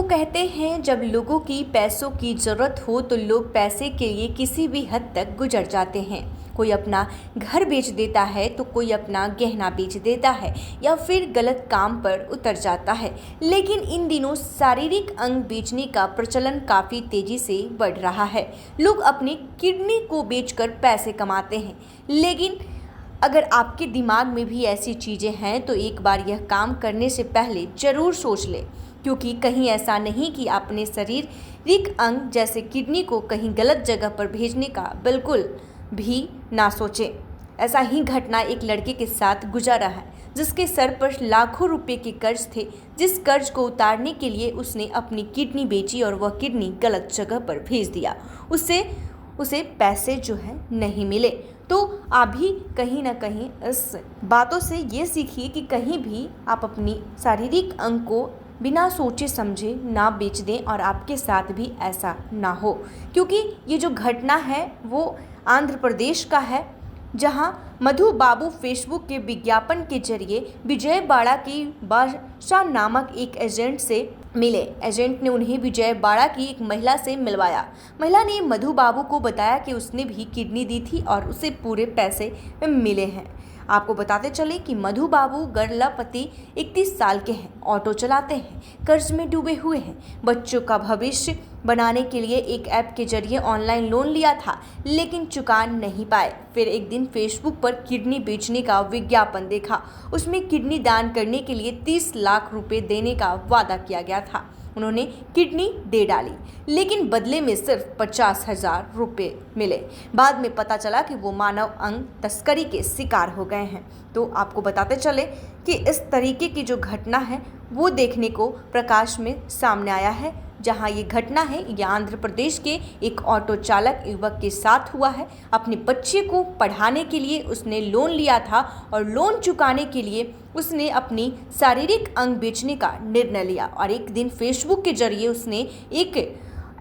वो कहते हैं जब लोगों की पैसों की ज़रूरत हो तो लोग पैसे के लिए किसी भी हद तक गुजर जाते हैं। कोई अपना घर बेच देता है तो कोई अपना गहना बेच देता है या फिर गलत काम पर उतर जाता है। लेकिन इन दिनों शारीरिक अंग बेचने का प्रचलन काफ़ी तेज़ी से बढ़ रहा है। लोग अपनी किडनी को बेचकर पैसे कमाते हैं। लेकिन अगर आपके दिमाग में भी ऐसी चीज़ें हैं तो एक बार यह काम करने से पहले ज़रूर सोच लें, क्योंकि कहीं ऐसा नहीं कि अपने शारीरिक अंग जैसे किडनी को कहीं गलत जगह पर भेजने का बिल्कुल भी ना सोचें। ऐसा ही घटना एक लड़के के साथ गुजरा है जिसके सर पर लाखों रुपए के कर्ज थे। जिस कर्ज को उतारने के लिए उसने अपनी किडनी बेची और वह किडनी गलत जगह पर भेज दिया। उसे पैसे जो है नहीं मिले। तो आप भी कहीं ना कहीं इस बातों से ये सीखिए कि कहीं भी आप अपनी शारीरिक अंग को बिना सोचे समझे ना बेच दें और आपके साथ भी ऐसा ना हो, क्योंकि ये जो घटना है वो आंध्र प्रदेश का है, जहां मधु बाबू फेसबुक के विज्ञापन के जरिए विजयवाड़ा की बादशाह नामक एक एजेंट से मिले। एजेंट ने उन्हें विजयवाड़ा की एक महिला से मिलवाया। महिला ने मधु बाबू को बताया कि उसने भी किडनी दी थी और उसे पूरे पैसे मिले हैं। आपको बताते चले कि मधु बाबू गरलापति 31 साल के हैं, ऑटो चलाते हैं, कर्ज में डूबे हुए हैं। बच्चों का भविष्य बनाने के लिए एक ऐप के जरिए ऑनलाइन लोन लिया था, लेकिन चुका नहीं पाए। फिर एक दिन फेसबुक पर किडनी बेचने का विज्ञापन देखा। उसमें किडनी दान करने के लिए 30 लाख रुपए देने का वादा किया गया था। उन्होंने किडनी दे डाली, लेकिन बदले में सिर्फ 50,000 रुपये मिले। बाद में पता चला कि वो मानव अंग तस्करी के शिकार हो गए हैं। तो आपको बताते चले कि इस तरीके की जो घटना है वो देखने को प्रकाश में सामने आया है। जहां ये घटना है ये आंध्र प्रदेश के एक ऑटो चालक युवक के साथ हुआ है। अपने बच्चे को पढ़ाने के लिए उसने लोन लिया था और लोन चुकाने के लिए उसने अपनी शारीरिक अंग बेचने का निर्णय लिया और एक दिन फेसबुक के जरिए उसने एक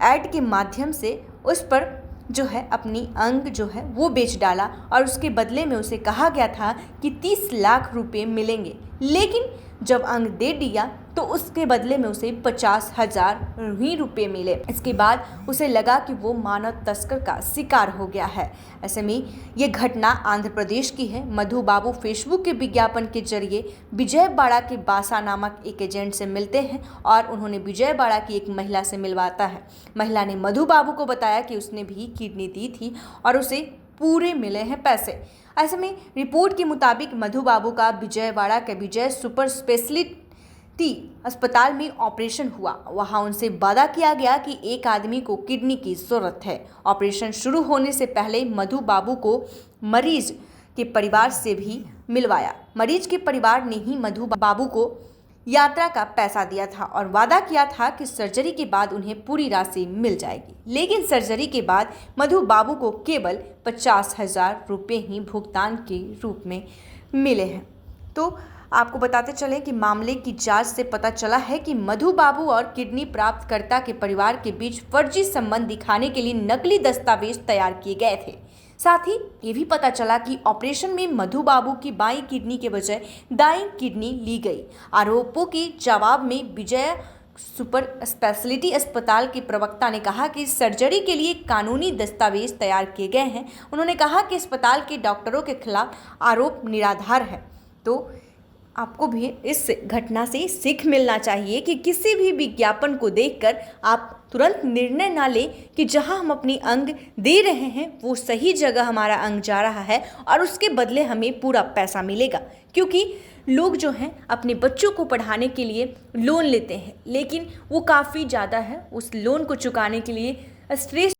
ऐड के माध्यम से उस पर जो है अपनी अंग जो है वो बेच डाला और उसके बदले में उसे कहा गया था कि 30 लाख रुपए मिलेंगे। लेकिन जब अंग दे दिया तो उसके बदले में उसे 50,000 ही रुपये मिले। इसके बाद उसे लगा कि वो मानव तस्कर का शिकार हो गया है। ऐसे में ये घटना आंध्र प्रदेश की है। मधु बाबू फेसबुक के विज्ञापन के जरिए विजयवाड़ा के बासा नामक एक एजेंट से मिलते हैं और उन्होंने विजयवाड़ा की एक महिला से मिलवाता है। महिला ने मधु बाबू को बताया कि उसने भी किडनी दी थी और उसे पूरे मिले हैं पैसे। ऐसे में रिपोर्ट के मुताबिक मधु बाबू का विजयवाड़ा के विजय सुपर स्पेशलिटी अस्पताल में ऑपरेशन हुआ। वहां उनसे वादा किया गया कि एक आदमी को किडनी की जरूरत है। ऑपरेशन शुरू होने से पहले मधु बाबू को मरीज के परिवार से भी मिलवाया। मरीज के परिवार ने ही मधु बाबू को यात्रा का पैसा दिया था और वादा किया था कि सर्जरी के बाद उन्हें पूरी राशि मिल जाएगी। लेकिन सर्जरी के बाद मधु बाबू को केवल 50,000 रुपये ही भुगतान के रूप में मिले हैं। तो आपको बताते चले कि मामले की जांच से पता चला है कि मधु बाबू और किडनी प्राप्तकर्ता के परिवार के बीच फर्जी संबंध दिखाने के लिए नकली दस्तावेज तैयार किए गए थे। साथ ही ये भी पता चला कि ऑपरेशन में मधु बाबू की बाईं किडनी के बजाय दाईं किडनी ली गई। आरोपों के जवाब में विजय सुपर स्पेशलिटी अस्पताल के प्रवक्ता ने कहा कि सर्जरी के लिए कानूनी दस्तावेज तैयार किए गए हैं। उन्होंने कहा कि अस्पताल के डॉक्टरों के खिलाफ आरोप निराधार है। तो आपको भी इस घटना से सीख मिलना चाहिए कि किसी भी विज्ञापन को देखकर आप तुरंत निर्णय ना लें कि जहां हम अपनी अंग दे रहे हैं वो सही जगह हमारा अंग जा रहा है और उसके बदले हमें पूरा पैसा मिलेगा। क्योंकि लोग जो हैं अपने बच्चों को पढ़ाने के लिए लोन लेते हैं, लेकिन वो काफ़ी ज़्यादा है। उस लोन को चुकाने के लिए स्ट्रेस